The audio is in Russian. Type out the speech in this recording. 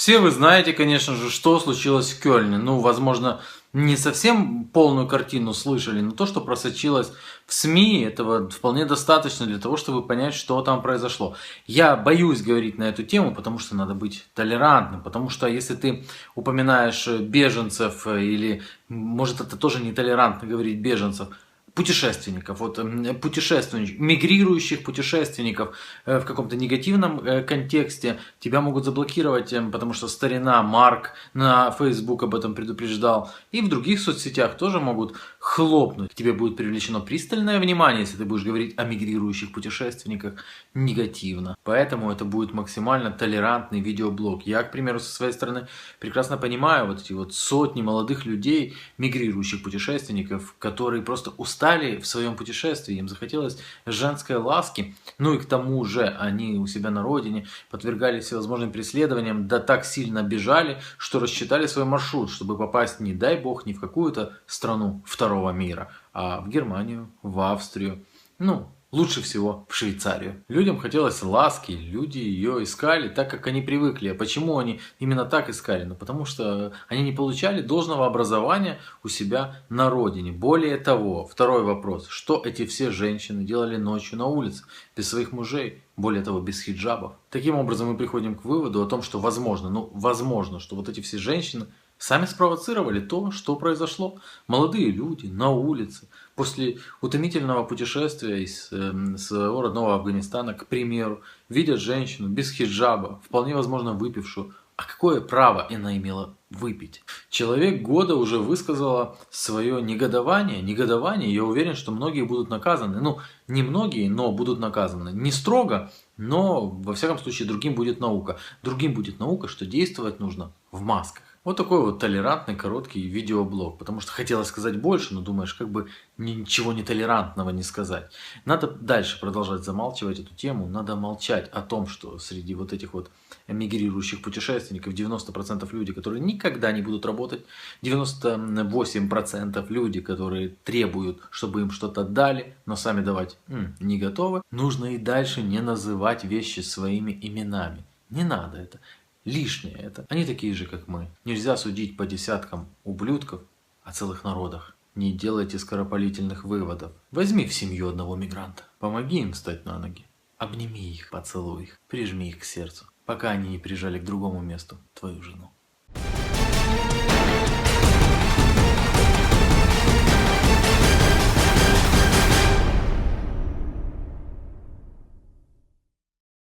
Все вы знаете, конечно же, что случилось в Кёльне. Ну, возможно, не совсем полную картину слышали, но то, что просочилось в СМИ, этого вполне достаточно для того, чтобы понять, что там произошло. Я боюсь говорить на эту тему, потому что надо быть толерантным, потому что если ты упоминаешь беженцев или, может, это тоже нетолерантно говорить беженцев, путешественников, путешественников, мигрирующих путешественников в каком-то негативном контексте, тебя могут заблокировать, потому что старина Марк на Facebook об этом предупреждал, и в других соцсетях тоже могут хлопнуть. К тебе будет привлечено пристальное внимание, если ты будешь говорить о мигрирующих путешественниках негативно. Поэтому это будет максимально толерантный видеоблог. Я, к примеру, со своей стороны прекрасно понимаю вот эти вот сотни молодых людей, мигрирующих путешественников, которые просто устали в своем путешествии, им захотелось женской ласки, ну и к тому же они у себя на родине подвергались всевозможным преследованиям, да так сильно бежали, что рассчитали свой маршрут, чтобы попасть, не дай бог, не в какую-то страну второго мира, а в Германию, в Австрию, ну, лучше всего в Швейцарию. Людям хотелось ласки, люди ее искали так, как они привыкли. А почему они именно так искали? Ну, потому что они не получали должного образования у себя на родине. Более того, второй вопрос. Что эти все женщины делали ночью на улице, без своих мужей? Более того, без хиджабов. Таким образом, мы приходим к выводу о том, что возможно, что вот эти все женщины сами спровоцировали то, что произошло. Молодые люди на улице после утомительного путешествия из своего родного Афганистана, к примеру, видят женщину без хиджаба, вполне возможно выпившую. А какое право она имела выпить? Человек года уже высказала свое негодование. Негодование, я уверен, что многие будут наказаны. Ну, не многие, но будут наказаны. Не строго, но, во всяком случае, другим будет наука. Другим будет наука, что действовать нужно в масках. Вот такой вот толерантный короткий видеоблог. Потому что хотелось сказать больше, но думаешь, как бы ничего нетолерантного не сказать. Надо дальше продолжать замалчивать эту тему. Надо молчать о том, что среди вот этих вот мигрирующих путешественников 90% люди, которые никогда не будут работать. 98% люди, которые требуют, чтобы им что-то дали, но сами давать не готовы. Нужно и дальше не называть вещи своими именами. Не надо это. Лишнее это. Они такие же, как мы. Нельзя судить по десяткам ублюдков о целых народах. Не делайте скоропалительных выводов. Возьми в семью одного мигранта. Помоги им встать на ноги. Обними их, поцелуй их, прижми их к сердцу, пока они не прижали к другому месту твою жену.